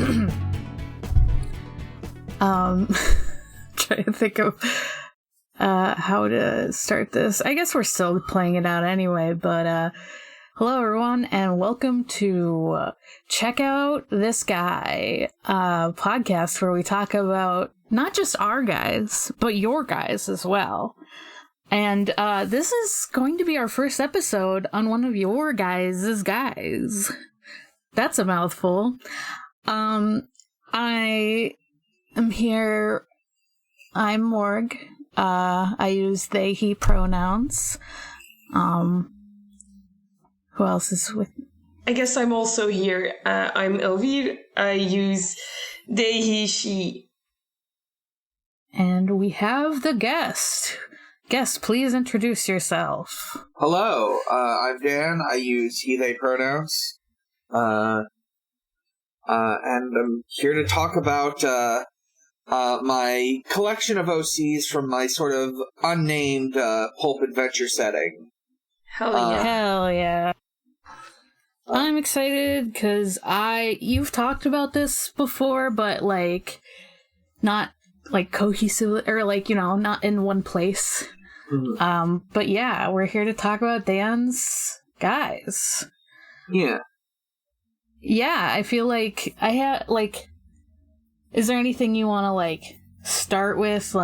Trying to think of how to start this. I guess we're still playing it out anyway, but hello everyone, and welcome to Check Out This Guy, podcast where we talk about not just our guys, but your guys as well. And this is going to be our first episode on one of your guys' guys. That's a mouthful. I am here. I'm Morg. I use they, he pronouns. Who else is with me? I guess I'm also here. I'm Elvire. I use they, he, she. And we have the guest. Guest, please introduce yourself. Hello, I'm Dan. I use he, they pronouns. And I'm here to talk about my collection of OCs from my sort of unnamed Pulp adventure setting. Hell yeah. Hell yeah. I'm excited because you've talked about this before, but not cohesive or not in one place. Mm-hmm. But yeah, we're here to talk about Dan's guys. Yeah. Yeah, I feel like I had is there anything you want to start with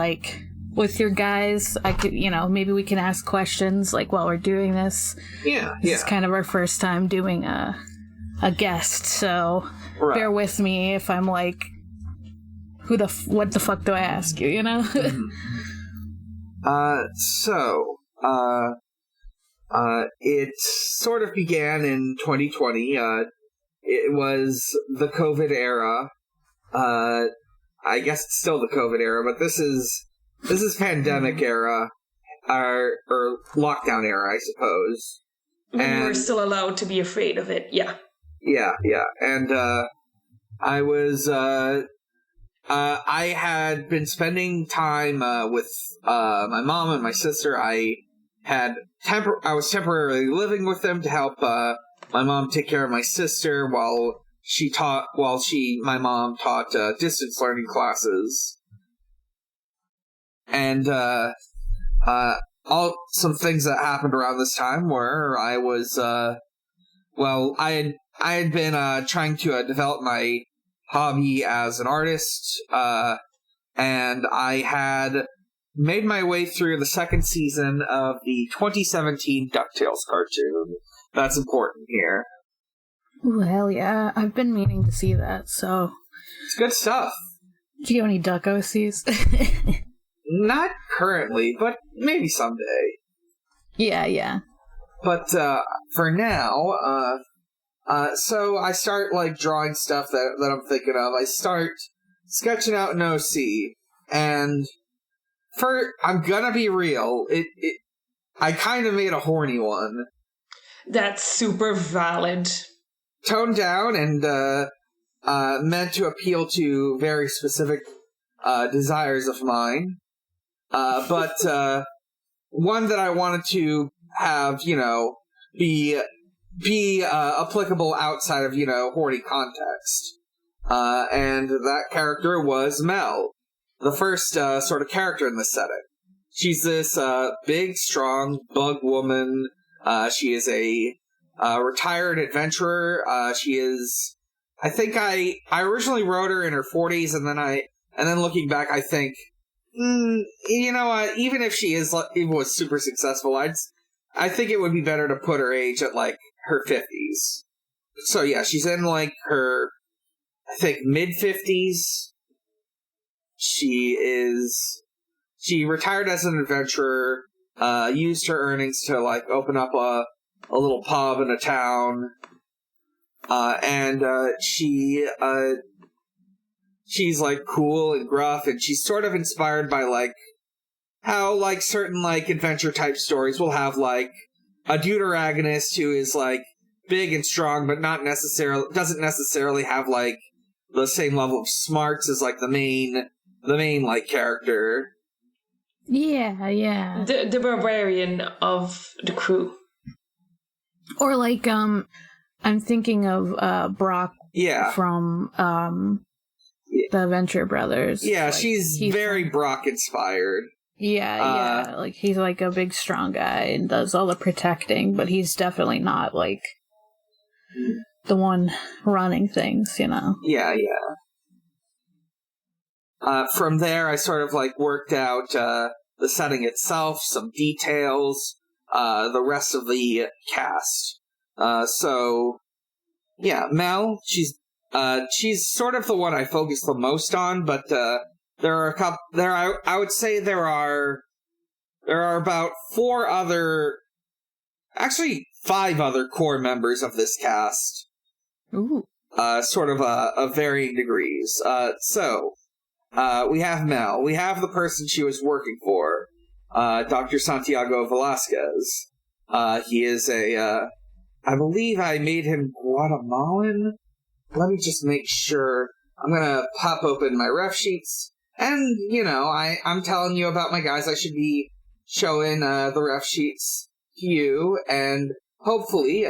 with your guys? I could, maybe we can ask questions while we're doing this. Yeah. It's kind of our first time doing a guest, so bear with me if I'm what the fuck do I ask you, Mm-hmm. It sort of began in 2020. It was the COVID era. I guess it's still the COVID era, but this is pandemic era, or lockdown era, I suppose. When we're still allowed to be afraid of it, yeah. Yeah. And I was I had been spending time with my mom and my sister. I was temporarily living with them to help my mom take care of my sister while my mom taught distance learning classes. And some things that happened around this time were I was I had been trying to develop my hobby as an artist, and I had made my way through the second season of the 2017 DuckTales cartoon. That's important here. Ooh, hell yeah. I've been meaning to see that, so... It's good stuff. Do you have any Duck OCs? Not currently, but maybe someday. Yeah. But for now, so I start drawing stuff that I'm thinking of. I start sketching out an OC, and I'm gonna be real, I kind of made a horny one. That's super valid. Toned down and meant to appeal to very specific desires of mine. But one that I wanted to have, be applicable outside of, horny context. And that character was Mel, the first sort of character in this setting. She's this big, strong bug woman. She is a retired adventurer. She is, I think I originally wrote her in her 40s, and then looking back, I think, you know what, even if she was super successful, I think it would be better to put her age at her 50s. So yeah, she's in her, I think, mid-50s. She retired as an adventurer, used her earnings to open up a little pub in a town, and she's cool and gruff, and she's sort of inspired by how certain adventure type stories will have a deuteragonist who is big and strong, but doesn't necessarily have the same level of smarts as the main character. Yeah. The barbarian of the crew. Or I'm thinking of Brock from the Venture Brothers. Yeah, like, she's very Brock inspired. Yeah, like he's like a big strong guy and does all the protecting, but he's definitely not like the one running things, you know. Yeah. From there, I sort of like worked out the setting itself, some details, the rest of the cast. So yeah, Mel, she's sort of the one I focus the most on, but there are a couple. I would say there are about 5 other core members of this cast. Ooh. Sort of varying degrees. So we have Mel. We have the person she was working for, Dr. Santiago Velasquez. He is I believe I made him Guatemalan. Let me just make sure. I'm gonna pop open my ref sheets. And, you know, I'm telling you about my guys. I should be showing the ref sheets to you, and hopefully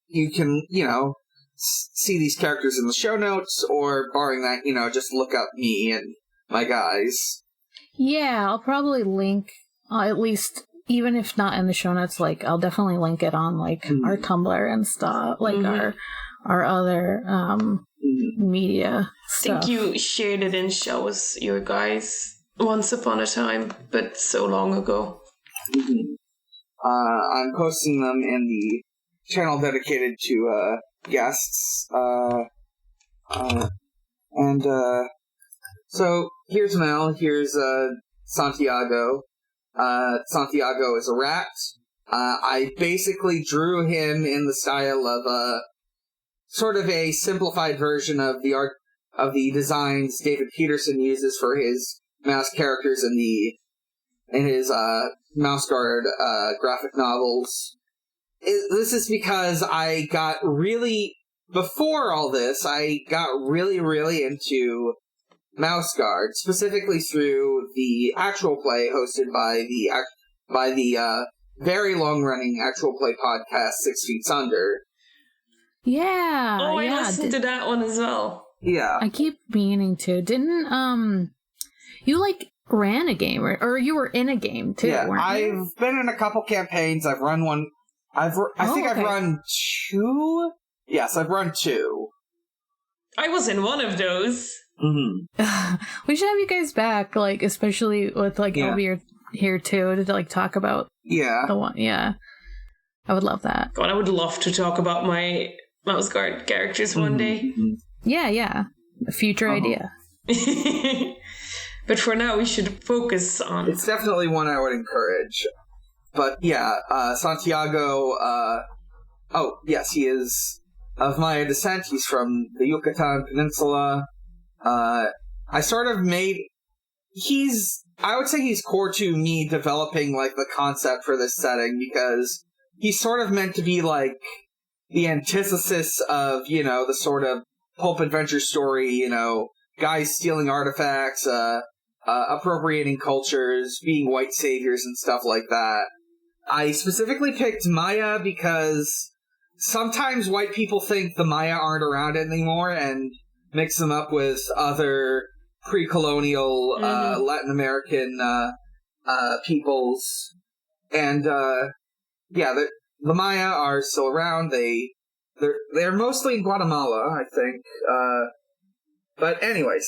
you can, you know, see these characters in the show notes, or barring that, you know, just look up me and my guys. Yeah, I'll probably link, at least, even if not in the show notes, like, I'll definitely link it on, like, our Tumblr and stuff, like, our other media stuff. I think you shared it in shows, your guys, once upon a time, but so long ago. I'm posting them in the channel dedicated to guests. So here's Mel, here's Santiago. Santiago is a rat. I basically drew him in the style of sort of a simplified version of the art of the designs David Peterson uses for his mouse characters in his Mouse Guard graphic novels. This is because before all this, I got really into Mouse Guard, specifically through the actual play hosted by the very long-running actual play podcast 6 Feet Under. Yeah. Oh, I listened to that one as well. Yeah. I keep meaning to. Didn't, you, like, ran a game, or you were in a game, too, weren't you? I've been in a couple campaigns. I've run one. I've run 2? Yes, I've run 2. I was in one of those. Mm-hmm. We should have you guys back, like, especially with, like, Obi here, too, to, like, talk about the one. Yeah. I would love that. God, I would love to talk about my Mouse Guard characters one day. Yeah. A future idea. But for now, we should focus on... It's definitely one I would encourage. But yeah, Santiago, oh, yes, he is of Maya descent. He's from the Yucatan Peninsula. I sort of I would say he's core to me developing, like, the concept for this setting, because he's sort of meant to be, like, the antithesis of, you know, the sort of pulp adventure story, you know, guys stealing artifacts, appropriating cultures, being white saviors and stuff like that. I specifically picked Maya because sometimes white people think the Maya aren't around anymore and mix them up with other pre-colonial Latin American peoples. And the Maya are still around. They're mostly in Guatemala, I think. But anyways,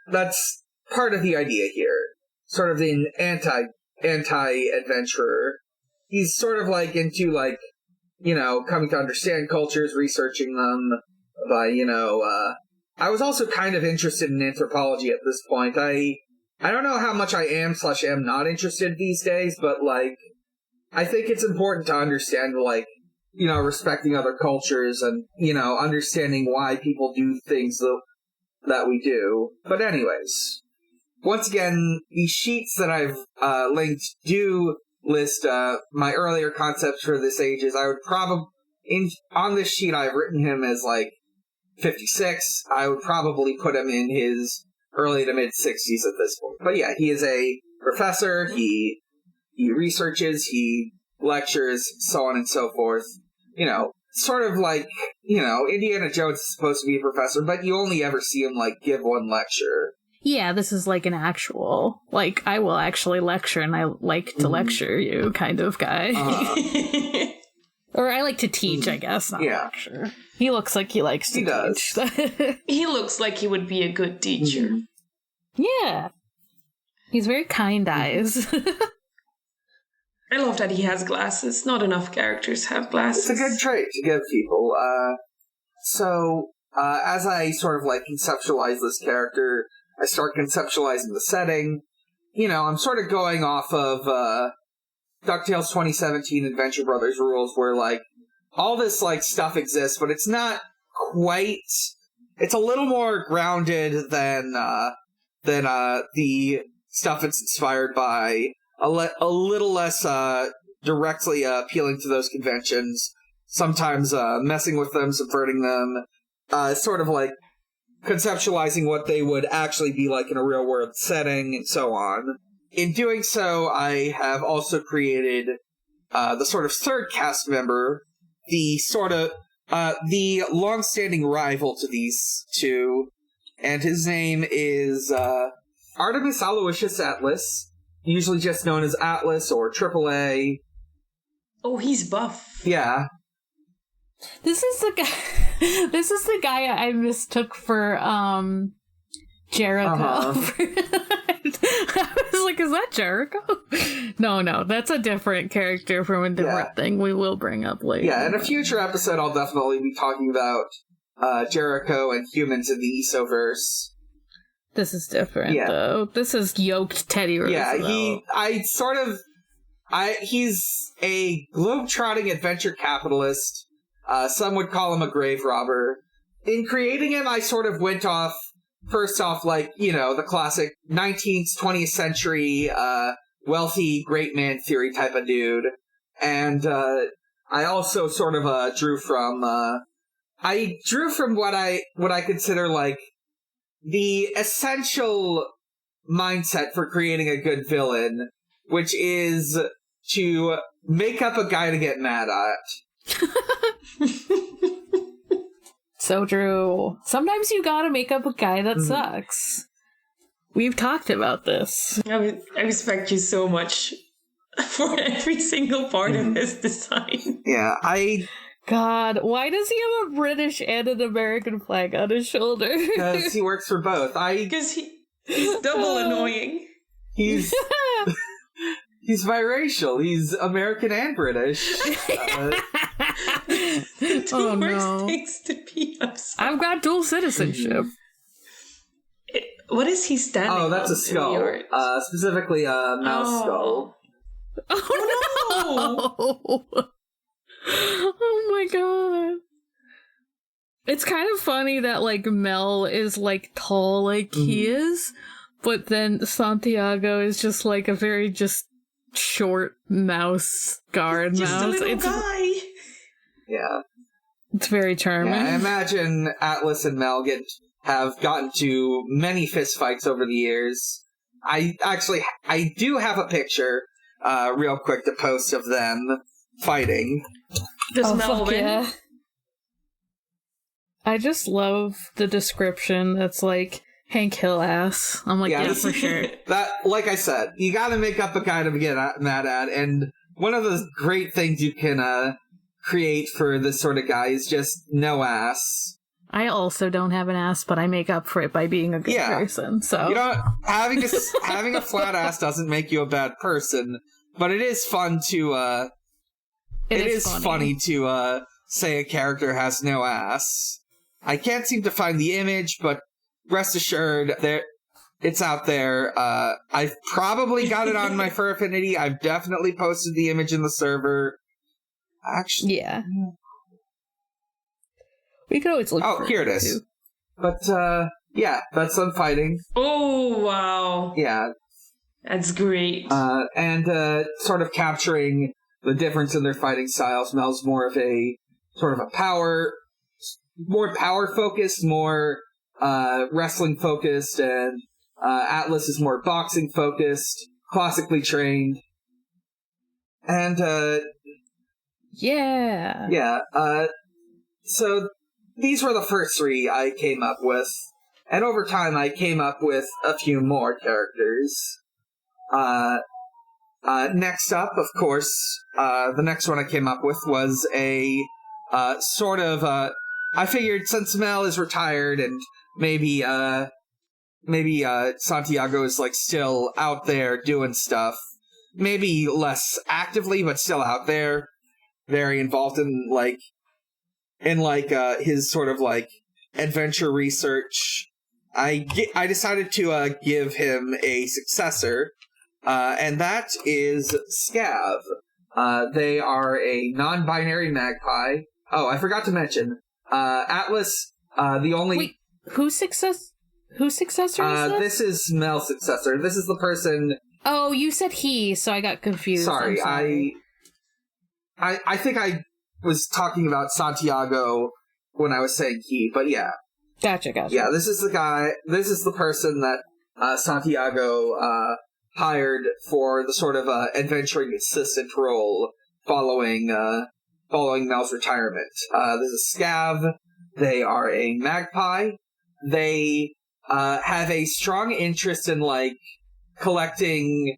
that's part of the idea here. Sort of an anti-adventurer. He's sort of like into, like, you know, coming to understand cultures, researching them by, you know, I was also kind of interested in anthropology at this point. I don't know how much I am not interested these days, but, like, I think it's important to understand, like, you know, respecting other cultures and, you know, understanding why people do things that we do. But anyways, once again, the sheets that I've linked do list my earlier concepts for this ages. I would probably, on this sheet, I've written him as, like, 56. I would probably put him in his early to mid 60s at this point. But yeah, he is a professor. He researches, he lectures, so on and so forth. You know, sort of like, Indiana Jones is supposed to be a professor, but you only ever see him, like, give one lecture. Yeah, this is like an actual, like, I will actually lecture and I like to lecture you kind of guy. Or I like to teach, I guess, not lecture. He looks like he likes to teach. He looks like he would be a good teacher. Yeah. He's very kind eyes. I love that he has glasses. Not enough characters have glasses. It's a good trait to give people. As I sort of, like, conceptualize this character, I start conceptualizing the setting. I'm sort of going off of DuckTales 2017 Adventure Brothers rules where, like, all this, like, stuff exists, but it's not quite... It's a little more grounded than the stuff it's inspired by, a little less directly appealing to those conventions, sometimes messing with them, subverting them, sort of like conceptualizing what they would actually be like in a real-world setting, and so on. In doing so, I have also created the sort of third cast member, the long-standing rival to these two, and his name is Artemis Aloysius Atlas, usually just known as Atlas or AAA. Oh, he's buff. Yeah. This is the guy I mistook for Jericho. I was like, is that Jericho? No, that's a different character from a different thing we will bring up later. Yeah, in a future episode I'll definitely be talking about Jericho and humans in the Isoverse. This is different, though. This is yoked Teddy Roosevelt. Yeah, he's a globe-trotting adventure capitalist. Some would call him a grave robber. In creating him, I sort of went off, first off, like, the classic 19th, 20th century, wealthy great man theory type of dude. And, I also sort of, drew from what I consider, like, the essential mindset for creating a good villain, which is to make up a guy to get mad at. So true. Sometimes you gotta make up a guy that sucks. We've talked about this. I respect you so much for every single part of his design. Yeah, God, why does he have a British and an American flag on his shoulder? Because he works for both. Because he's double annoying. He's biracial. He's American and British. The two worst things to be upset. I've got dual citizenship. What is he standing on? Oh, that's a skull. Specifically a mouse skull. Oh no! Oh my god. It's kind of funny that, like, Mel is, like, tall like he is, but then Santiago is just, like, a very just short mouse guard just mouse. A little guy. Yeah. It's very charming. Yeah, I imagine Atlas and Mel have gotten to many fistfights over the years. I do have a picture, real quick, to post of them fighting. Does Mel win? Yeah. I just love the description that's like Hank Hill ass. I'm like, yeah, for sure. That, like I said, you gotta make up a guy to get mad at, and one of the great things you can create for this sort of guy is just no ass. I also don't have an ass, but I make up for it by being a good person. So having a flat ass doesn't make you a bad person, but it is fun to it is funny to say a character has no ass. I can't seem to find the image, but rest assured, it's out there. I've probably got it on my Fur Affinity. I've definitely posted the image in the server. Actually, yeah. We could always look for here it is. Too. But, yeah, that's them fighting. Oh, wow. Yeah. That's great. And sort of capturing the difference in their fighting styles. Mel's more of a sort of a more power-focused, more wrestling-focused, and Atlas is more boxing-focused, classically trained. And, yeah. Yeah, So these were the first three I came up with, and over time I came up with a few more characters. Next up, of course, the next one I came up with was a I figured since Mel is retired and maybe Santiago is like still out there doing stuff, maybe less actively, but still out there, very involved in his sort of like adventure research. I decided to give him a successor, and that is Scav. They are a non-binary magpie. Oh, I forgot to mention, Atlas, the only... Wait, whose successor is this? This is Mel's successor. This is the person... Oh, you said he, so I got confused. Sorry, sorry. I think I was talking about Santiago when I was saying he, but yeah. Gotcha. Yeah, this is the person that Santiago hired for the sort of adventuring assistant role following Mel's retirement. This is Scav. They are a magpie. They have a strong interest in like collecting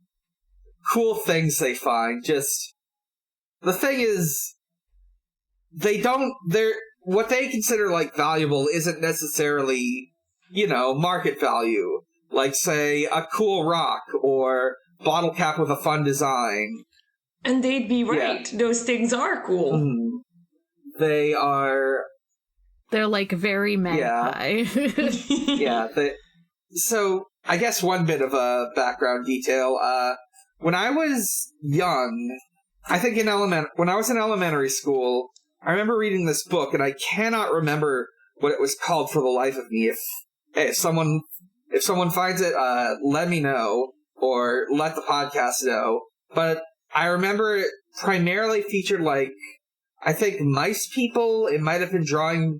cool things they find. Just the thing is, what they consider like valuable isn't necessarily, market value. Like, say, a cool rock or bottle cap with a fun design. And they'd be right. Yeah. Those things are cool. Mm-hmm. They're like very magpie. Yeah. So, I guess one bit of a background detail. When I was young, I think when I was in elementary school, I remember reading this book, and I cannot remember what it was called for the life of me. If someone finds it, let me know, or let the podcast know. But I remember it primarily featured, like, I think mice people. It might have been drawing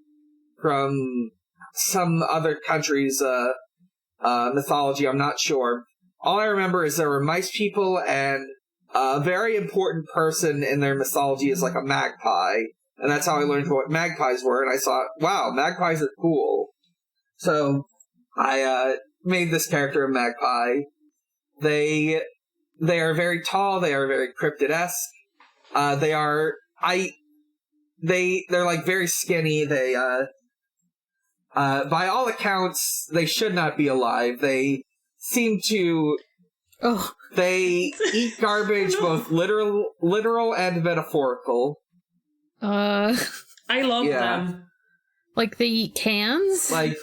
from some other country's mythology, I'm not sure. All I remember is there were mice people, and a very important person in their mythology is like a magpie. And that's how I learned what magpies were, and I thought, wow, magpies are cool. So I made this character a magpie. They are very tall, they are very cryptid-esque. They're like very skinny. They by all accounts, they should not be alive. They seem to they eat garbage, both literal and metaphorical. I love them. Like they eat cans? Like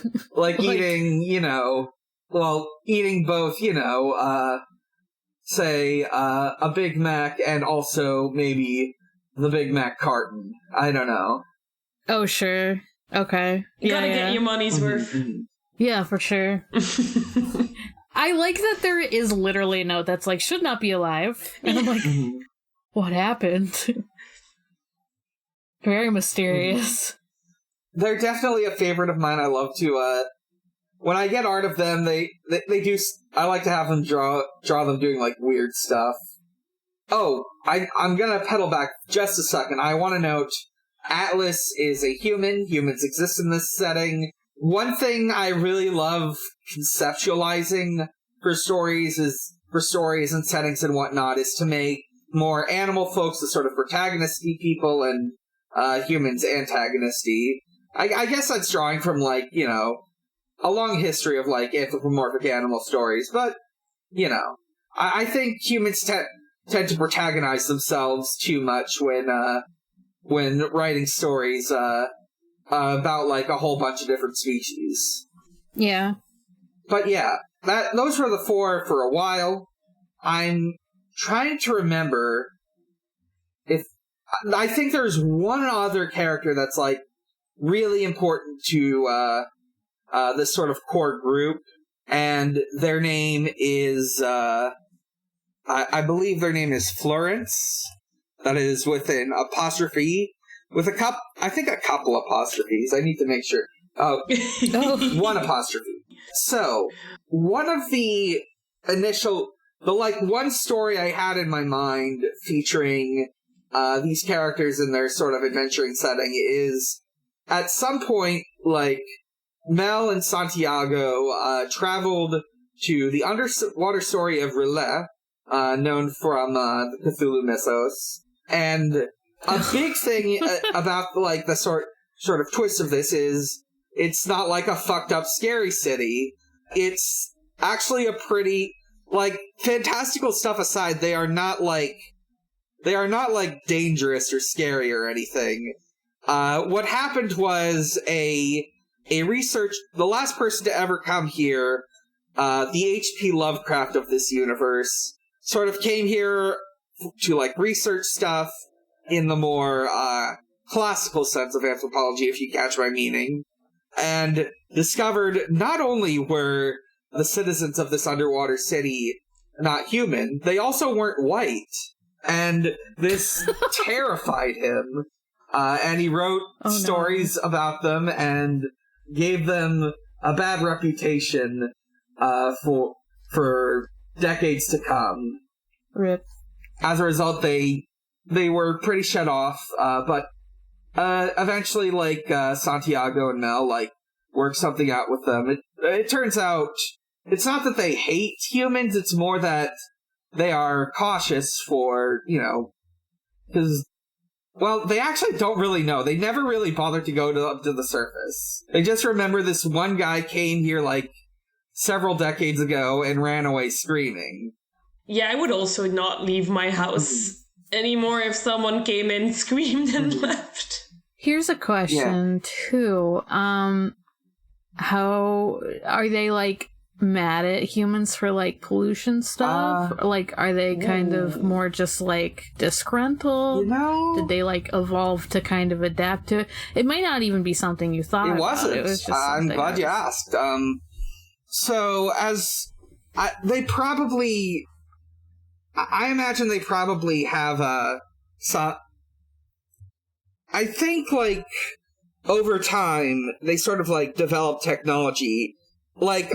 eating, eating both, say, a Big Mac and also maybe the Big Mac carton. I don't know. Oh, sure. Okay. You gotta get your money's worth. Yeah, for sure. I like that there is literally a note that's like, should not be alive. And I'm like, what happened? Very mysterious. They're definitely a favorite of mine. I love to, when I get art of them, they do, I like to have them draw them doing, like, weird stuff. Oh, I'm gonna pedal back just a second. I want to note, Atlas is a human. Humans exist in this setting. One thing I really love conceptualizing for stories and settings and whatnot is to make more animal folks the sort of protagonisty people and humans antagonisty. I guess that's drawing from, like, a long history of, like, anthropomorphic animal stories, but, I think humans tend to protagonize themselves too much when writing stories about, like, a whole bunch of different species. Yeah. But yeah, those were the four for a while. I'm trying to remember if... I think there's one other character that's, like, really important to this sort of core group, and their name is... I believe their name is Florence. That is with an apostrophe. With a couple apostrophes. I need to make sure. Oh, one apostrophe. So, one of the one story I had in my mind featuring these characters in their sort of adventuring setting is at some point, like, Mel and Santiago traveled to the underwater story of Relais, known from the Cthulhu mythos. And a big thing about, like, the sort of twist of this is it's not like a fucked up scary city. It's actually a pretty, like, fantastical stuff aside, they are not dangerous or scary or anything. What happened was the last person to ever come here, the H.P. Lovecraft of this universe, sort of came here to, like, research stuff in the more classical sense of anthropology, if you catch my meaning, and discovered not only were the citizens of this underwater city not human, they also weren't white. And this terrified him. And he wrote stories about them and gave them a bad reputation for decades to come. Rip. As a result, they were pretty shut off, but eventually, like, Santiago and Mel, like, worked something out with them. It turns out it's not that they hate humans, it's more that they are cautious for, because, well, they actually don't really know. They never really bothered to go up to the surface. They just remember this one guy came here, like, several decades ago and ran away screaming. Yeah, I would also not leave my house anymore if someone came in, screamed, and left. Here's a question, too. How are they, like, mad at humans for, like, pollution stuff? Like, are they kind of more just, like, disgruntled? Did they, like, evolve to kind of adapt to it? It might not even be something you thought it about. wasn't. It was just I'm glad you asked. So, they probably... I imagine they probably have I think, like, over time, they sort of, like, develop technology. Like,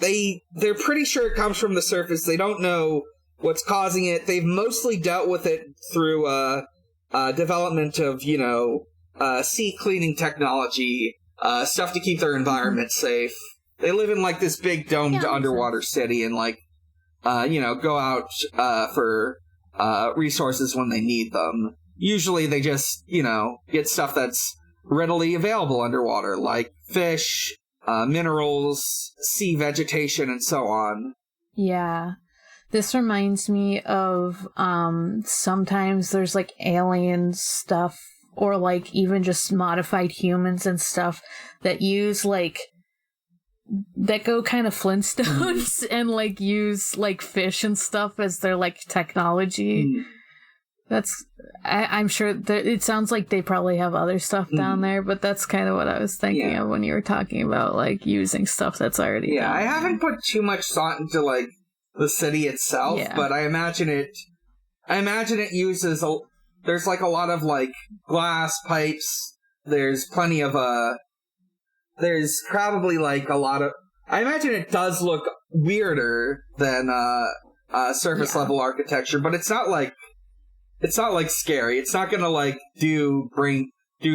they're pretty sure it comes from the surface. They don't know what's causing it. They've mostly dealt with it through development of, sea cleaning technology, stuff to keep their environment safe. They live in, like, this big domed underwater city and, like, go out for resources when they need them. Usually they just, get stuff that's readily available underwater, like fish, minerals, sea vegetation, and so on. Yeah. This reminds me of sometimes there's, like, alien stuff or, like, even just modified humans and stuff that use, like, that go kind of Flintstones and, like, use, like, fish and stuff as their, like, technology. That's, I'm sure that it sounds like they probably have other stuff down there, but that's kind of what I was thinking of when you were talking about, like, using stuff that's already down I there. haven't put too much thought into, like, the city itself, but I imagine it uses there's, like, a lot of, like, glass pipes. There's plenty of there's probably, like, a lot of... I imagine it does look weirder than surface level architecture, but it's not like scary. It's not gonna, like, do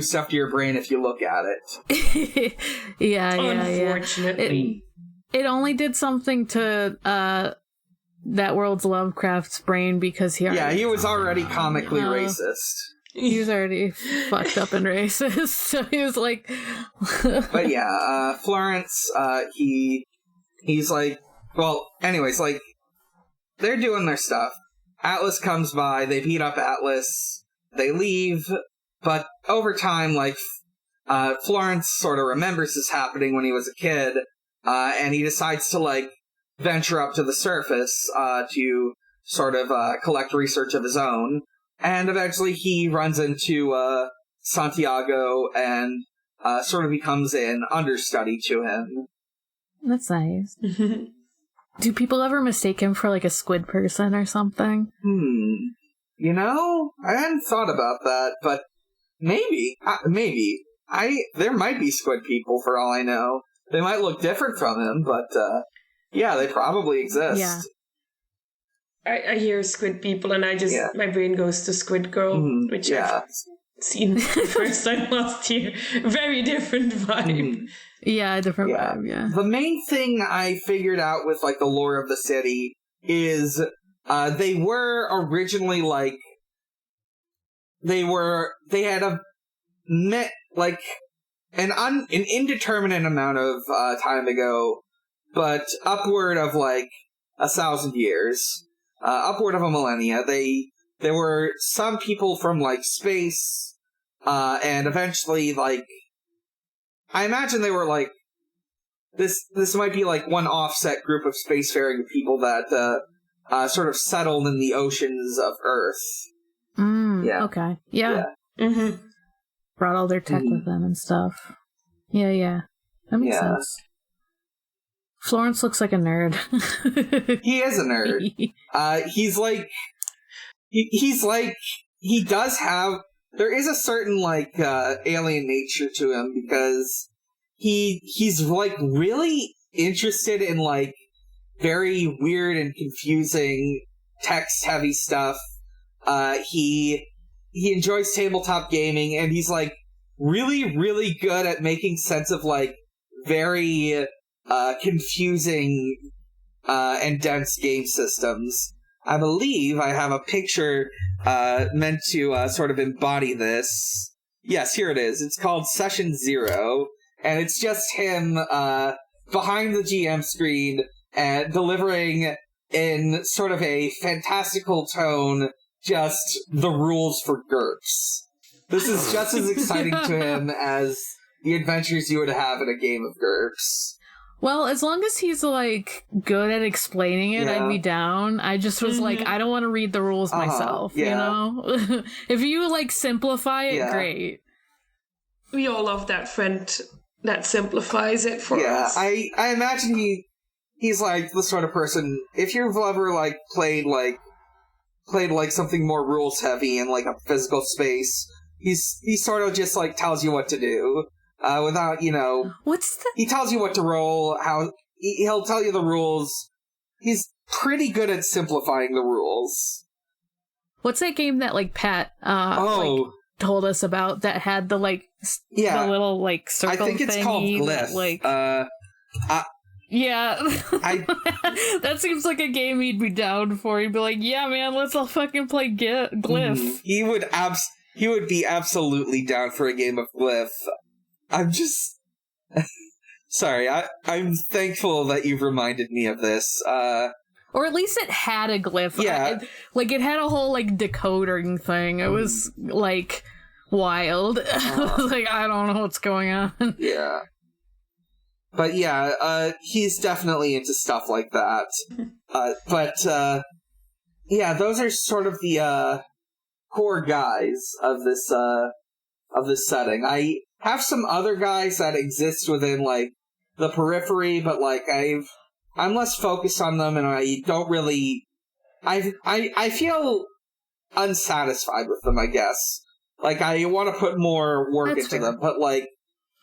stuff to your brain if you look at it. Unfortunately. It only did something to that world's Lovecraft's brain because he was already comically racist. He was already fucked up and racist, so he was like... But yeah, Florence, he's like... Well, anyways, like, they're doing their stuff. Atlas comes by, they beat up Atlas, they leave, but over time, like, Florence sort of remembers this happening when he was a kid, and he decides to, like, venture up to the surface to sort of collect research of his own. And eventually he runs into Santiago and sort of becomes an understudy to him. That's nice. Do people ever mistake him for, like, a squid person or something? I hadn't thought about that, but maybe. There might be squid people for all I know. They might look different from him, but they probably exist. Yeah. I hear squid people and my brain goes to Squid Girl, which I've seen the first time last year. Very different vibe. Yeah, different vibe, yeah. The main thing I figured out with, like, the lore of the city is they were originally, like, they had met, like, an indeterminate amount of time ago, but upward of, like, 1,000 years, upward of a millennia, there were some people from, like, space, and eventually, like, I imagine they were, like, this might be, like, one offset group of spacefaring people that, sort of settled in the oceans of Earth. Yeah. Okay. Yeah. Mm-hmm. Brought all their tech with them and stuff. Yeah. That makes sense. Florence looks like a nerd. He is a nerd. He does have, there is a certain, like, alien nature to him, because he's, like, really interested in, like, very weird and confusing text-heavy stuff. He enjoys tabletop gaming, and he's, like, really, really good at making sense of, like, very confusing and dense game systems. I believe I have a picture meant to sort of embody this. Yes, here it is. It's called Session 0, and it's just him behind the GM screen and delivering in sort of a fantastical tone just the rules for GURPS. This is just as exciting to him as the adventures you would have in a game of GURPS. Well, as long as he's, like, good at explaining it, I'd be down. I just was like, I don't want to read the rules myself, you know? If you, like, simplify it, great. We all love that friend that simplifies it for us. I imagine he's, like, the sort of person, if you've ever, like, played something more rules heavy in, like, a physical space, he sort of just, like, tells you what to do. Without, you know... He tells you what to roll, he'll tell you the rules. He's pretty good at simplifying the rules. What's that game that, like, Pat, like, told us about that had the, like, the little, like, circle I think it's called Glyph. That seems like a game he'd be down for. He'd be like, yeah, man, let's all fucking play Glyph. He would be absolutely down for a game of Glyph. I'm just... Sorry, I'm thankful that you've reminded me of this. Or at least it had a glyph. Yeah. It had a whole, like, decoding thing. It was, like, wild. I was like, I don't know what's going on. Yeah. But yeah, he's definitely into stuff like that. Those are sort of the, core guys of this setting. I have some other guys that exist within, like, the periphery, but, like, I'm less focused on them, and I don't really... I feel unsatisfied with them, I guess. Like, I want to put more work into them, but, like,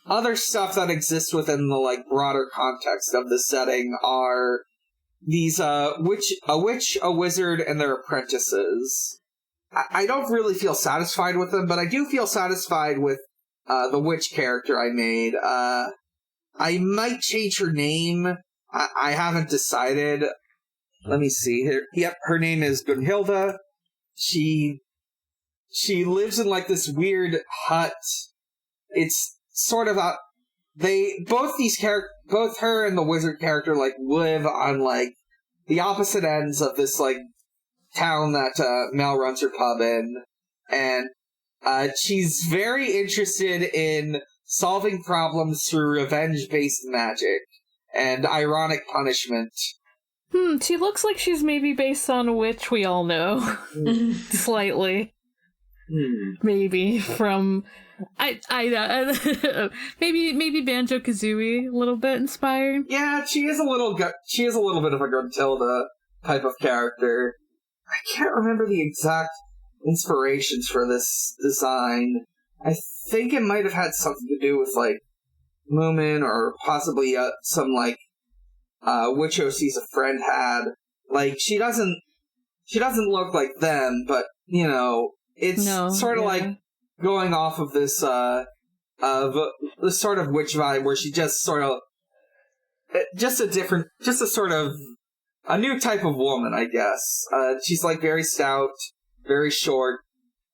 other stuff that exists within the, like, broader context of the setting are these, a witch, a wizard, and their apprentices. I don't really feel satisfied with them, but I do feel satisfied with the witch character I made. I might change her name. I haven't decided. Let me see here. Yep, her name is Gunhilda. She lives in, like, this weird hut. It's sort of both her and the wizard character, like, live on, like, the opposite ends of this, like, town that Mel runs her pub in, and she's very interested in solving problems through revenge-based magic and ironic punishment. She looks like she's maybe based on a witch we all know. Slightly. Maybe from... maybe Banjo-Kazooie, a little bit inspired. Yeah, she is a little bit of a Gruntilda type of character. I can't remember the exact inspirations for this design. I think it might have had something to do with, like, Moomin, or possibly some, like, witch OCs a friend had. Like, she doesn't look like them, but, you know, it's like, going off of this sort of witch vibe where she just sort of a new type of woman, I guess. She's like very stout, very short.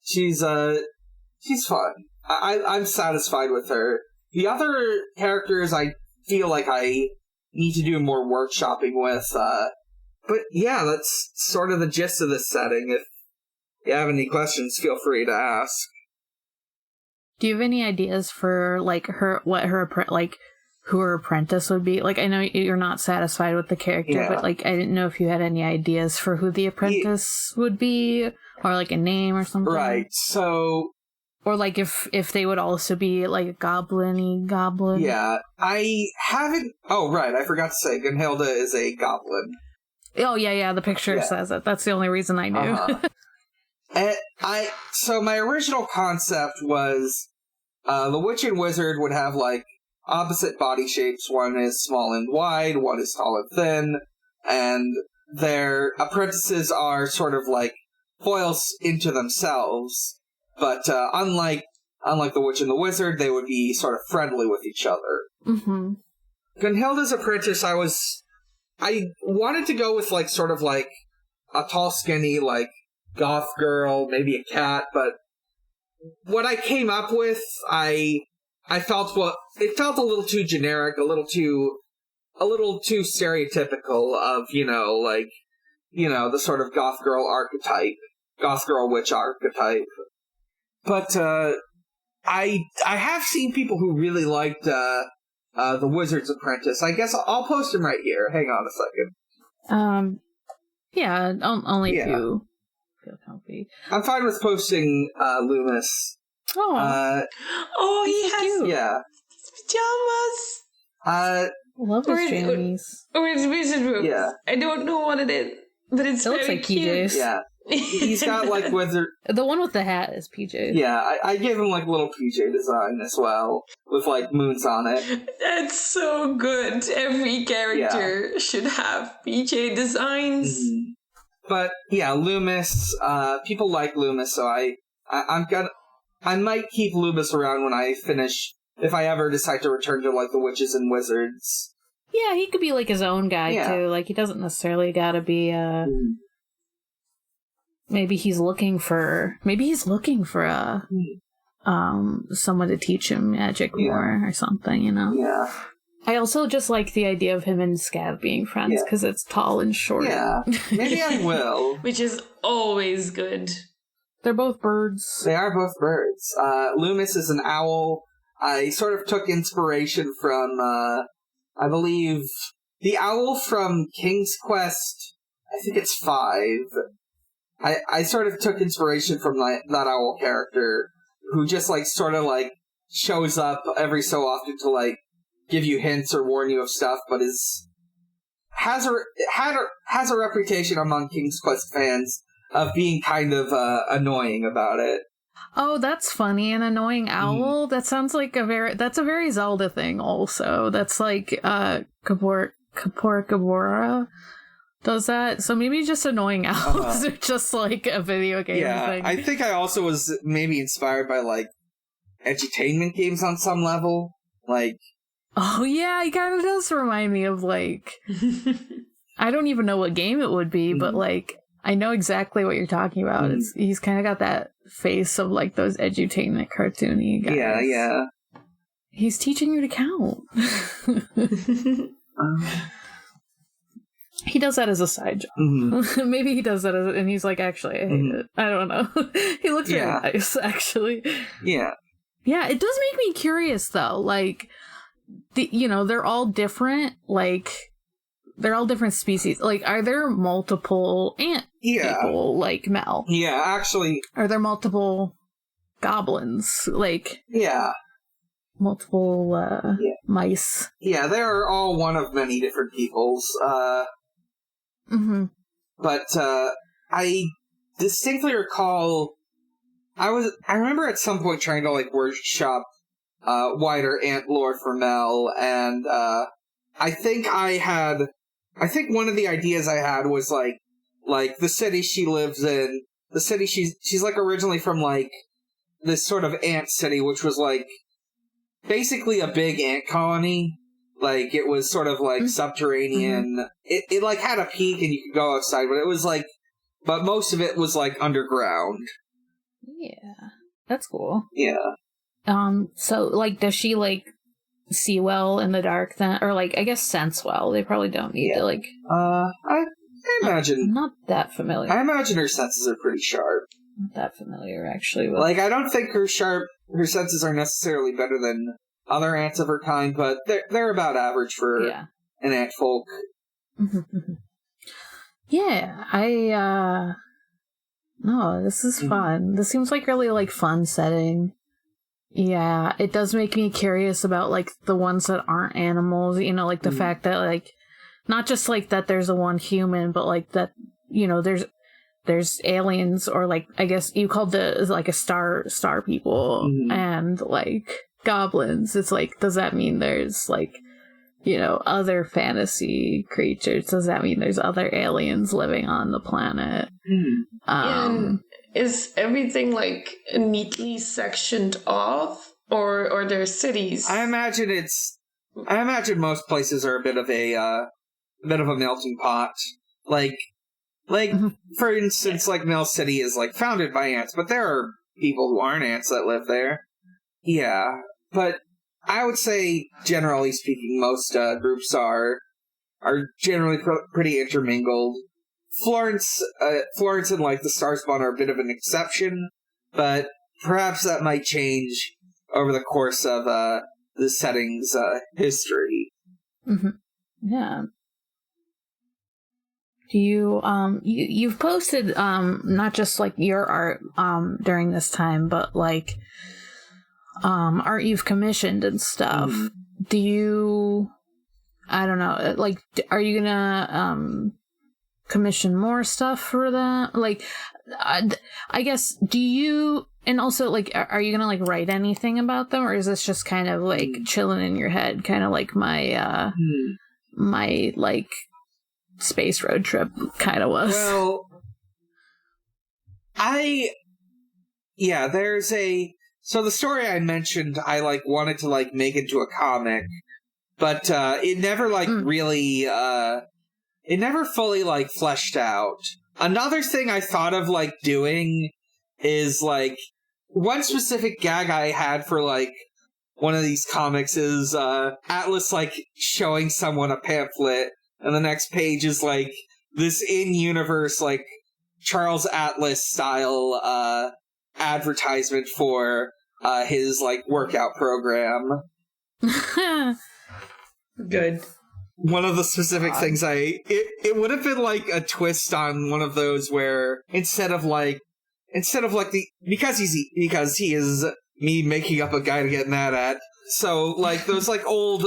She's fun. I'm satisfied with her. The other characters I feel like I need to do more workshopping with, but yeah, that's sort of the gist of this setting. If you have any questions, feel free to ask. Do you have any ideas for like who her apprentice would be? Like, I know you're not satisfied with the character, but like, I didn't know if you had any ideas for who the apprentice would be, or like a name or something. Right. So, or like if they would also be like a goblin-y goblin. Yeah, I haven't. Oh, right. I forgot to say, Gunhilda is a goblin. Oh yeah. The picture says it. That's the only reason I knew. And so my original concept was the witch and wizard would have like opposite body shapes. One is small and wide, one is tall and thin, and their apprentices are sort of like foils into themselves. But unlike the witch and the wizard, they would be sort of friendly with each other. Mm-hmm. Gunhilda's apprentice, I wanted to go with like sort of like a tall, skinny, like goth girl, maybe a cat, but what I came up with, I felt it felt a little too generic, a little too stereotypical of, the sort of goth girl archetype, goth girl witch archetype. But I have seen people who really liked the Wizard's Apprentice. I guess I'll post him right here. Hang on a second. Yeah, only if you feel comfy. I'm fine with posting Loomis. Oh, he has pajamas. Love his jammies. Or his wizard robe. Yeah. I don't know what it is, but it looks like cute. PJs. Yeah. He's got like wizard. The one with the hat is PJ. Yeah, I gave him like little PJ design as well, with like moons on it. That's so good. Every character should have PJ designs. Mm-hmm. But yeah, Loomis. People like Loomis, so I might keep Loomis around when I finish. If I ever decide to return to like the witches and wizards. Yeah, he could be like his own guy too. Like he doesn't necessarily gotta be Maybe he's looking for someone to teach him magic more or something, Yeah. I also just like the idea of him and Scav being friends because it's tall and short. Yeah, maybe I will. Which is always good. They're both birds. They are both birds. Loomis is an owl. I sort of took inspiration from, I believe, the owl from King's Quest. I think it's 5. I sort of took inspiration from that owl character who just like sort of like shows up every so often to like give you hints or warn you of stuff, but has a reputation among King's Quest fans of being kind of annoying about it. Oh, that's funny. An annoying owl? That sounds like that's a very Zelda thing also. That's like Gabora does that. So maybe just annoying owls are just like a video game thing. I think I also was maybe inspired by like edutainment games on some level. Like, oh yeah, it kind of does remind me of like I don't even know what game it would be, but like I know exactly what you're talking about. He's kind of got that face of like those edutainment cartoony guys. Yeah. He's teaching you to count. He does that as a side job. Mm-hmm. Maybe he does that and he's like, actually, I hate it. I don't know. He looks really nice, actually. Yeah. Yeah, it does make me curious, though. Like, they're all different. Like, they're all different species. Like, are there multiple ant people, like Mel? Yeah, actually. Are there multiple goblins? Like, multiple mice? Yeah, they're all one of many different peoples. But I distinctly recall I remember at some point trying to like workshop wider ant lore for Mel, and I think one of the ideas I had was like the city she lives in, the city she's like originally from like this sort of ant city, which was like basically a big ant colony. Like, it was sort of like subterranean. Mm-hmm. It like had a peak and you could go outside, but it was like, but most of it was like underground. Yeah, that's cool. Yeah. So like, does she like see well in the dark then, or like, I guess sense well? They probably don't need to like. I imagine I'm not that familiar. I imagine her senses are pretty sharp. Not that familiar, actually. With... Like, I don't think her senses are necessarily better than other ants of her kind, but they're about average for an ant folk. Yeah, no, this is fun. This seems like really like fun setting. Yeah, it does make me curious about like the ones that aren't animals, you know, like the fact that like not just like that there's a one human, but like that, you know, there's aliens, or like I guess you called the like a star people and like goblins. It's like, does that mean there's like, you know, other fantasy creatures? Does that mean there's other aliens living on the planet? And is everything like neatly sectioned off, or are there cities? I imagine most places are a bit of a melting pot. Like for instance, like Mill City is like founded by ants, but there are people who aren't ants that live there. Yeah, but I would say, generally speaking, most groups are generally pretty intermingled. Florence and like the Starspawn are a bit of an exception, but perhaps that might change over the course of the setting's history. Yeah. Do you you've posted not just like your art during this time, but like art you've commissioned and stuff. Do you, I don't know, like, are you gonna commission more stuff for that? Like, I guess, do you, and also like, are you gonna like write anything about them, or is this just kind of like chilling in your head, kind of like my my like space road trip kind of was? Well, there's a. So the story I mentioned, I like wanted to like make into a comic, but it never like really, it never fully like fleshed out. Another thing I thought of like doing is like one specific gag I had for like one of these comics is Atlas like showing someone a pamphlet, and the next page is like this in-universe like Charles Atlas style advertisement for his like workout program. Good. One of the specific things it would have been like a twist on one of those where instead of because he is me making up a guy to get mad at. So like those old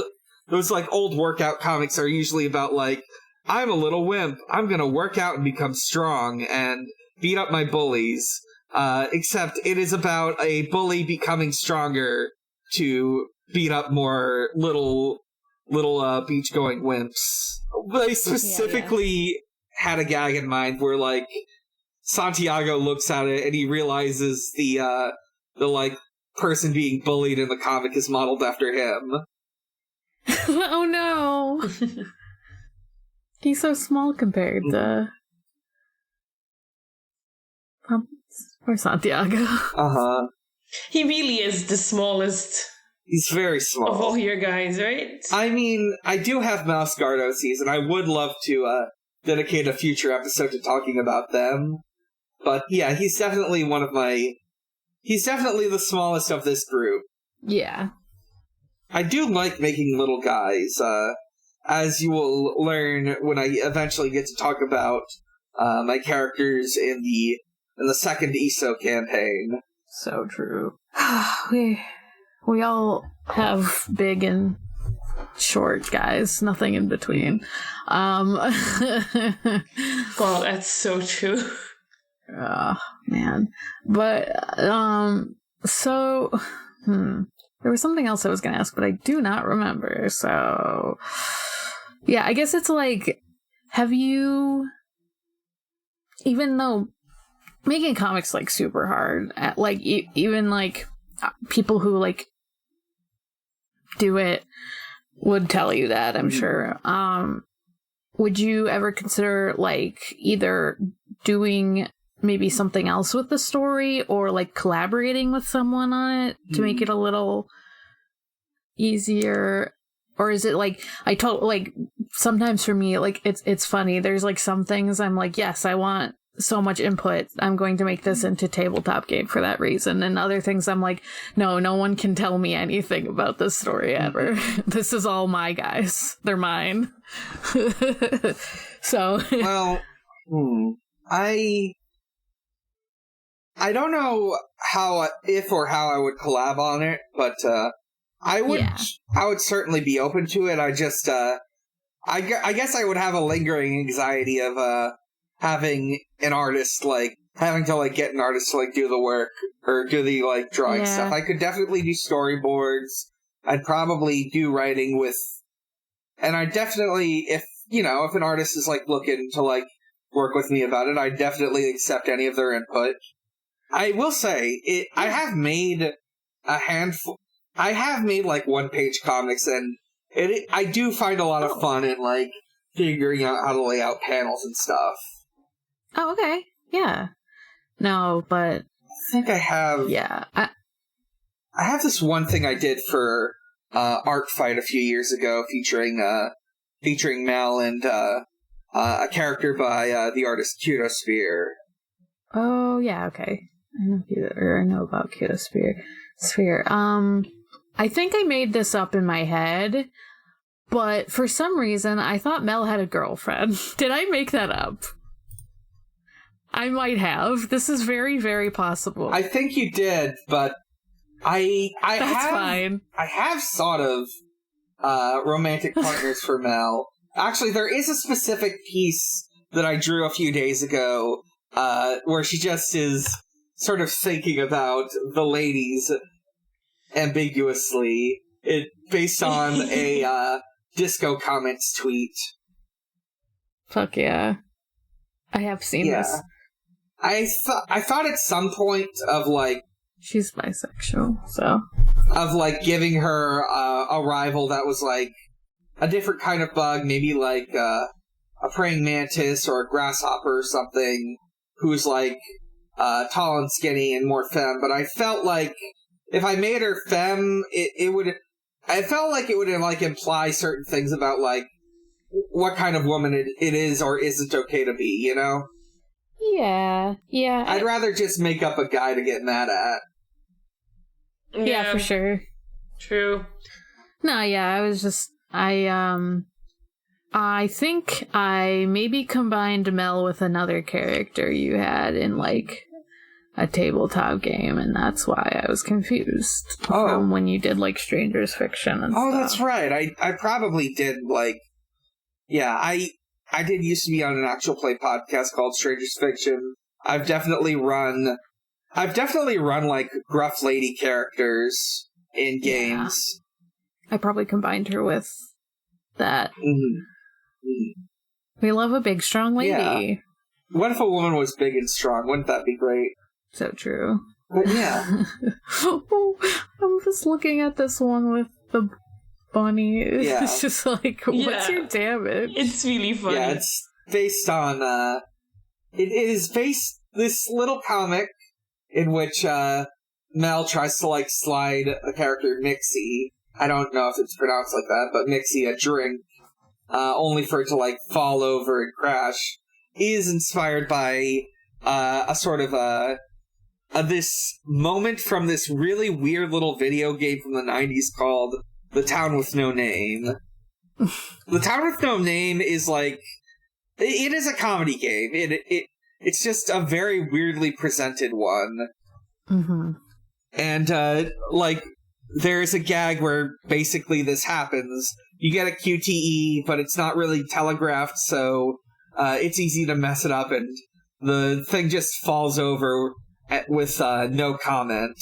workout comics are usually about like, I'm a little wimp, I'm gonna work out and become strong and beat up my bullies. Except it is about a bully becoming stronger to beat up more little beach-going wimps. They specifically had a gag in mind where, like, Santiago looks at it and he realizes the like, person being bullied in the comic is modeled after him. Oh no! He's so small compared to... Or Santiago. He really is the smallest. He's very small. Of all your guys, right? I mean, I do have mouse Gardosies, and I would love to dedicate a future episode to talking about them. But yeah, he's definitely he's definitely the smallest of this group. Yeah. I do like making little guys, as you will learn when I eventually get to talk about my characters in the second ESO campaign. So true. We all have big and short guys, nothing in between. Wow, that's so true. Oh, man. But, so, there was something else I was going to ask, but I do not remember. So, yeah, I guess it's like, have you, even though making comics like super hard. Like even like people who like do it would tell you that, I'm sure. Would you ever consider like either doing maybe something else with the story or like collaborating with someone on it to make it a little easier? Or is it like sometimes for me, like it's funny, there's like some things I'm like, yes, I want so much input, I'm going to make this into tabletop game for that reason, and other things I'm like, no one can tell me anything about this story ever. This is all my guys, they're mine. So well, I don't know if or how I would collab on it, but I would certainly be open to it. I just I guess I would have a lingering anxiety of having an artist, like, having to, like, get an artist to, like, do the work, or do the, like, drawing stuff. I could definitely do storyboards. I'd probably do writing with... And I definitely, if an artist is, like, looking to, like, work with me about it, I'd definitely accept any of their input. I will say, I have made a handful... I have made, like, one-page comics, and I do find a lot of fun in, like, figuring out how to lay out panels and stuff. Oh, okay. Yeah. No, but... I think I have... Yeah. I have this one thing I did for Art Fight a few years ago, featuring Mel and a character by the artist Cutosphere. Oh, yeah, okay. I know about Cutosphere. I think I made this up in my head, but for some reason, I thought Mel had a girlfriend. Did I make that up? I might have. This is very, very possible. I think you did, but That's fine. I have sort of romantic partners for Mel. Actually, there is a specific piece that I drew a few days ago where she just is sort of thinking about the ladies ambiguously. Based on a Disco Comments tweet. Fuck yeah. I have seen this. I thought at some point of, like... She's bisexual, so... Of, like, giving her a rival that was, like, a different kind of bug, maybe, like, a praying mantis or a grasshopper or something, who's, like, tall and skinny and more femme, but I felt like if I made her femme, it would... I felt like it would, like, imply certain things about, like, what kind of woman it is or isn't okay to be, you know? Yeah. I'd rather just make up a guy to get mad at. Yeah, for sure. True. No, yeah, I think I maybe combined Mel with another character you had in, like, a tabletop game, and that's why I was confused from when you did, like, Strangers Fiction and stuff. Oh, that's right. I probably did, like... Yeah, I did used to be on an actual play podcast called Strangers Fiction. I've definitely run, like, gruff lady characters in games. Yeah. I probably combined her with that. Mm-hmm. We love a big, strong lady. Yeah. What if a woman was big and strong? Wouldn't that be great? So true. But yeah. Oh, I'm just looking at this one with the bunny. It's just like, what's your damage? It's really funny. Yeah, it's based on, it is based, this little comic in which, Mel tries to, like, slide a character, Mixie. I don't know if it's pronounced like that, but Mixie, a drink, only for it to, like, fall over and crash, is inspired by, a sort of, this moment from this really weird little video game from the 90s called The Town with No Name. The Town with No Name is like... It is a comedy game. It's just a very weirdly presented one. Mm-hmm. And, like, there's a gag where basically this happens. You get a QTE, but it's not really telegraphed, so it's easy to mess it up, and the thing just falls over with no comment.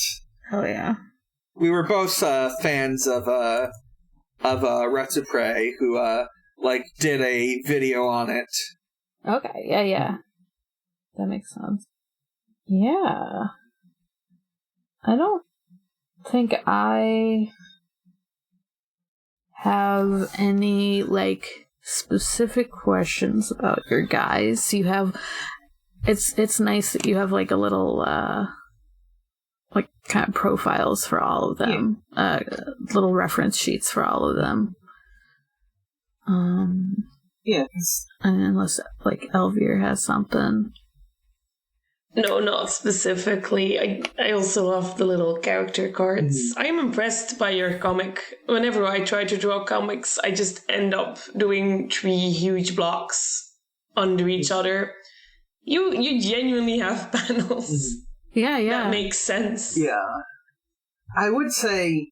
Oh yeah. We were both fans of Retropre, who like did a video on it. Okay, yeah. That makes sense. Yeah. I don't think I have any, like, specific questions about your guys. You have... It's nice that you have, like, a little, like, kind of profiles for all of them. Little reference sheets for all of them. Yeah. And unless, like, Elvir has something. No, not specifically. I also love the little character cards. I am impressed by your comic. Whenever I try to draw comics, I just end up doing 3 huge blocks under each other. You genuinely have panels. Yeah. That makes sense. Yeah. I would say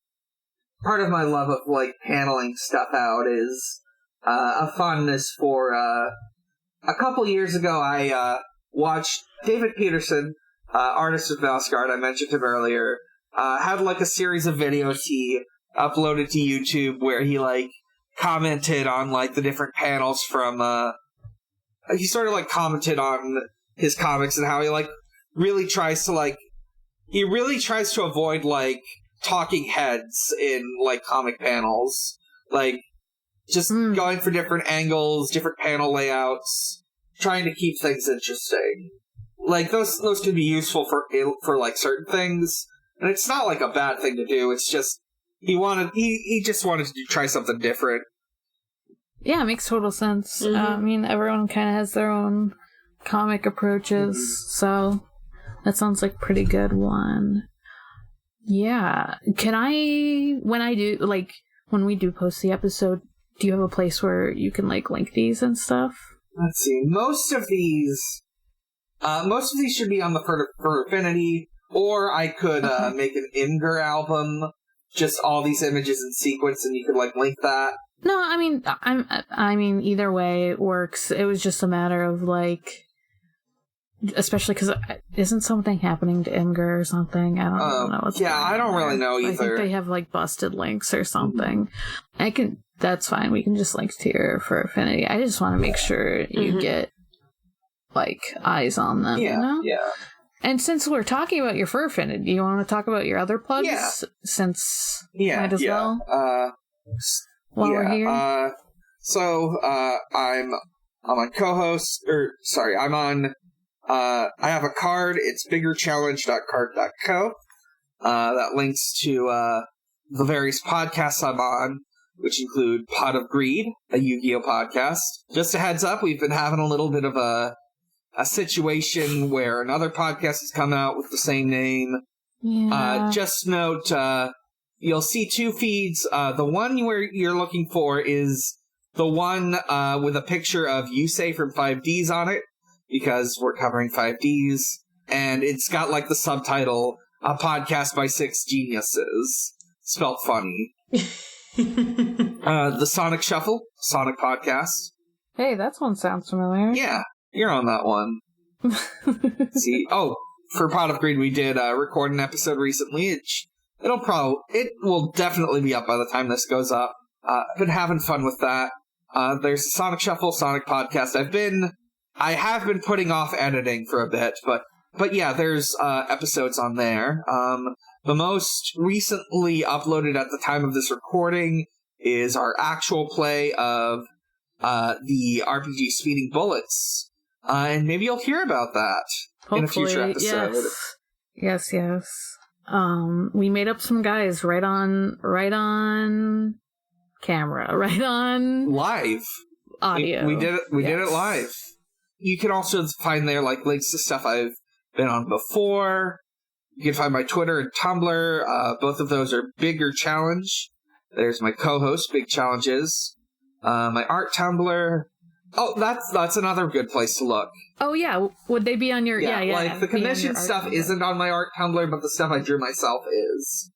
part of my love of, like, paneling stuff out is a fondness for... a couple years ago, I watched David Peterson, artist of Valsgard, I mentioned him earlier, had, like, a series of videos he uploaded to YouTube where he, like, commented on, like, the different panels from... he sort of, like, commented on his comics and how he, like, really tries to, like... He really tries to avoid, like, talking heads in, like, comic panels. Like, just going for different angles, different panel layouts, trying to keep things interesting. Like, those can be useful for like, certain things. And it's not, like, a bad thing to do. It's just, he just wanted to try something different. Yeah, it makes total sense. I mean, everyone kind of has their own comic approaches, so that sounds like a pretty good one. Yeah. When we do post the episode, do you have a place where you can, like, link these and stuff? Let's see. Most of these should be on the for Affinity, or I could make an Imgur album, just all these images in sequence, and you could, like, link that. No, I mean, either way works. It was just a matter of, like, especially because isn't something happening to Imgur or something? I don't know what's going on. I don't really know either. I think they have, like, busted links or something. That's fine. We can just link to your for Affinity. I just want to make sure you get, like, eyes on them. Yeah, you know? yeah. And since we're talking about your fur Affinity, do you want to talk about your other plugs? Yeah. Since might as well. While we're here. I'm on co-host, I'm on. I have a card. It's biggerchallenge.card.co. That links to the various podcasts I'm on, which include Pot of Greed, a Yu-Gi-Oh podcast. Just a heads up, we've been having a little bit of a situation where another podcast has come out with the same name. Yeah. Just note, you'll see 2 feeds. The one where you're looking for is the one with a picture of Yusei from 5Ds on it, because we're covering 5Ds, and it's got, like, the subtitle, A Podcast by 6 Geniuses, spelled funny. The Sonic Shuffle, Sonic Podcast. Hey, that one sounds familiar. Yeah, you're on that one. See, for Pot of Greed, we did record an episode recently. It will definitely be up by the time this goes up. I've been having fun with that. There's the Sonic Shuffle, Sonic Podcast. I have been putting off editing for a bit, but yeah, there's episodes on there. The most recently uploaded at the time of this recording is our actual play of the RPG Speeding Bullets. And maybe you'll hear about that in a future episode. Yes. We made up some guys right on camera, right on live audio. We did it. We did it live. You can also find there, like, links to stuff I've been on before. You can find my Twitter and Tumblr. Both of those are Bigger Challenge. There's my co-host, Big Challenges. My art Tumblr. Oh, that's another good place to look. Oh, yeah. Would they be on your... Yeah. Like, the commission stuff isn't on my art Tumblr, but the stuff I drew myself is.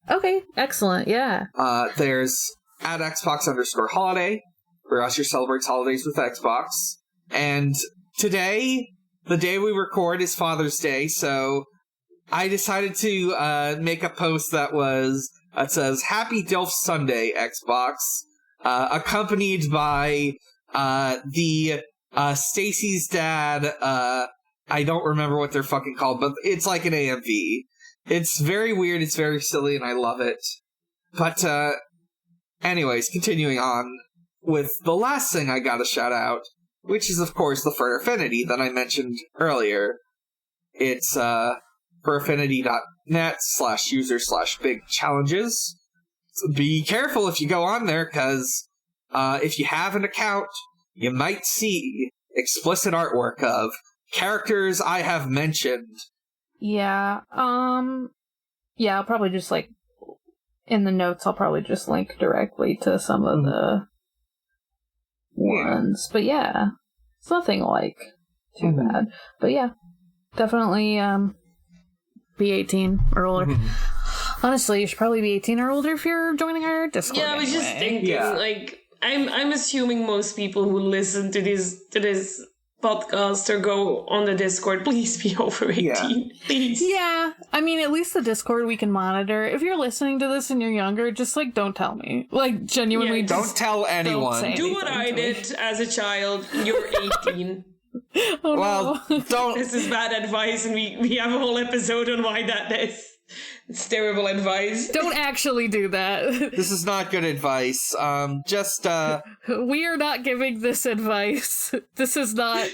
Okay, excellent, yeah. There's at Xbox_holiday, where Usher celebrates holidays with Xbox. And today, the day we record, is Father's Day, so I decided to make a post that says, Happy DILF Sunday, Xbox, accompanied by the Stacy's dad I don't remember what they're fucking called, but it's like an AMV. It's very weird, it's very silly, and I love it. But, anyways, continuing on with the last thing I gotta shout out, which is, of course, the Fur Affinity that I mentioned earlier. It's, furaffinity.net/user/big challenges. Be careful if you go on there, because, if you have an account, you might see explicit artwork of characters I have mentioned. Yeah, yeah, I'll probably just, like, in the notes, I'll probably just link directly to some of the ones. But yeah, it's nothing, like, too bad. But yeah, definitely, be 18 or older. Honestly, you should probably be 18 or older if you're joining our Discord. Yeah, I was just thinking, like, I'm assuming most people who listen to this podcast or go on the Discord, please be over 18. Please. Yeah, I mean, at least the Discord we can monitor. If you're listening to this and you're younger, just, like, don't tell me. Like, genuinely, don't tell anyone. Do what I did as a child. You're 18. Oh, no. Don't. This is bad advice, and we have a whole episode on why that is. It's terrible advice. Don't actually do that. This is not good advice. We are not giving this advice. This is not...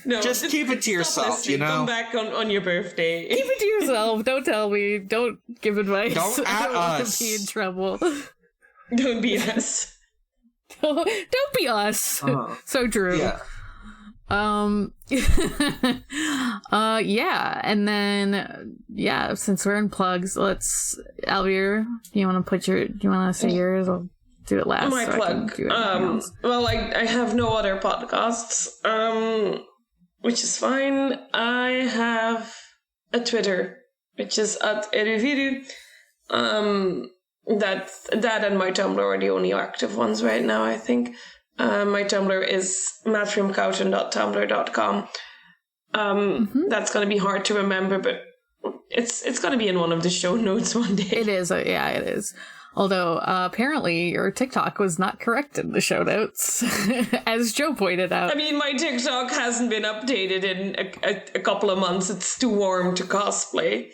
No, just keep it to yourself, you know? Come back on your birthday. Keep it to yourself. Don't tell me. Don't give advice. Don't I don't want us. to be in trouble. Don't be us. Don't be us. So true. Yeah. Yeah, and then, yeah, since we're in plugs, Alvier, you want to say yours? I'll do it last. My plug. Well, I have no other podcasts, which is fine. I have a Twitter, which is @Eruviru. That and my Tumblr are the only active ones right now, I think. My Tumblr is mattfromcouten.tumblr.com. That's going to be hard to remember, but it's going to be in one of the show notes one day. It is, yeah, it is. Although, apparently, your TikTok was not correct in the show notes, as Joe pointed out. I mean, my TikTok hasn't been updated in a couple of months. It's too warm to cosplay.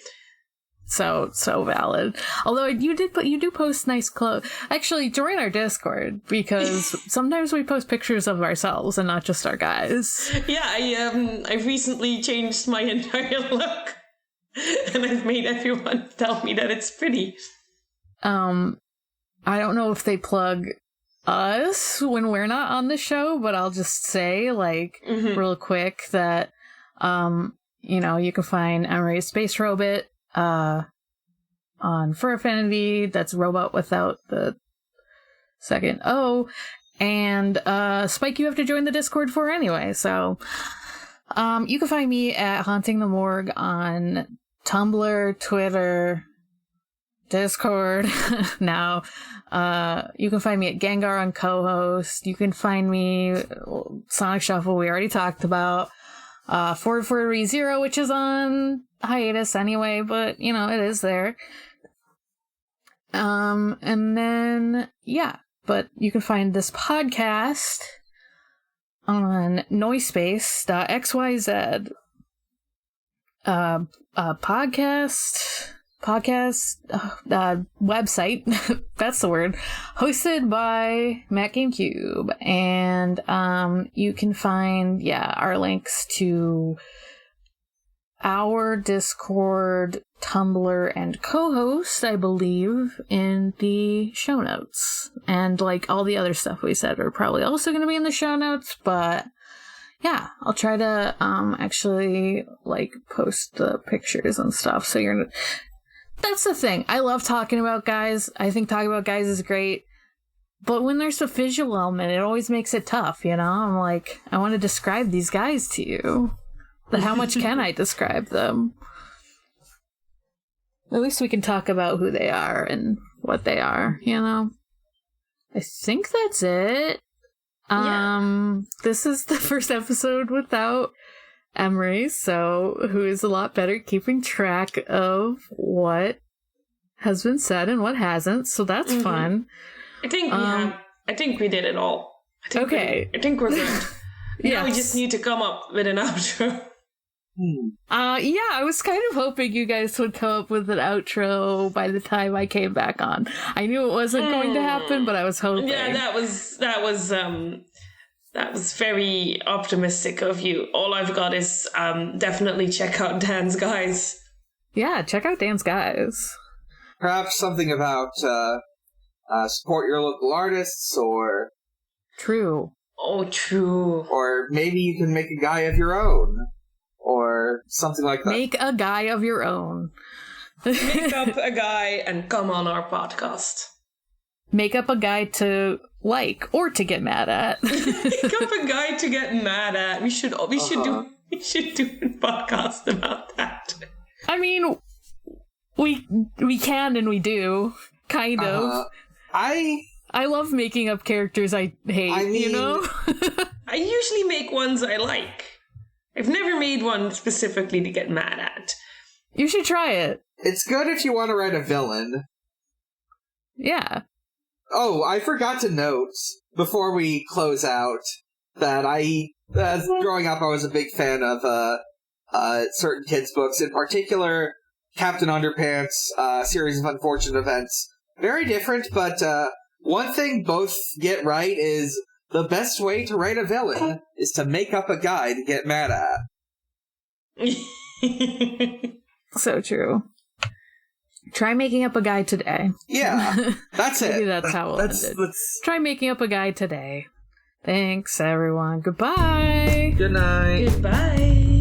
So valid. Although you do post nice clothes. Actually, join our Discord, because sometimes we post pictures of ourselves and not just our guys. Yeah, I've recently changed my entire look, and I've made everyone tell me that it's pretty. I don't know if they plug us when we're not on the show, but I'll just say, real quick that, you can find Emery's Space Robot on Fur Affinity. That's robot without the second O. And Spike, you have to join the Discord for anyway. So you can find me at Haunting the Morgue on Tumblr, Twitter, Discord. Now you can find me at Gengar on co-host. You can find me Sonic Shuffle, we already talked about. 440, which is on hiatus anyway, but it is there. And then but you can find this podcast on noisepace.xyz. Website, that's the word, hosted by Matt GameCube, and you can find our links to our Discord, Tumblr, and co-host, I believe, in the show notes, and all the other stuff we said are probably also going to be in the show notes, but yeah, I'll try to actually post the pictures and stuff, so that's the thing. I love talking about guys. I think talking about guys is great. But when there's a visual element, it always makes it tough, I'm like, I want to describe these guys to you. But how much can I describe them? At least we can talk about who they are and what they are, I think that's it. This is the first episode without Emery, who is a lot better at keeping track of what has been said and what hasn't, so that's fun. I think we did it all. I think we're good. Yeah, we just need to come up with an outro. Yeah, I was kind of hoping you guys would come up with an outro by the time I came back on. I knew it wasn't going to happen, but I was hoping. Yeah, that was very optimistic of you. All I've got is definitely check out Dan's Guys. Yeah, check out Dan's Guys. Perhaps something about support your local artists, or... True. Oh, true. Or maybe you can make a guy of your own. Or something like that. Make a guy of your own. Make up a guy and come on our podcast. Make up a guy to like or to get mad at. Make up a guy to get mad at. We should do a podcast about that. I mean, we can and we do, kind of. I love making up characters I hate, you know? I usually make ones I like. I've never made one specifically to get mad at. You should try it. It's good if you want to write a villain. Yeah. Oh, I forgot to note, before we close out, that growing up I was a big fan of certain kids' books, in particular Captain Underpants, Series of Unfortunate Events. Very different, but one thing both get right is the best way to write a villain is to make up a guy to get mad at. So true. Try making up a guy today. Yeah, that's it. Maybe that's how we'll end it. Try making up a guy today. Thanks, everyone. Goodbye. Good night. Goodbye.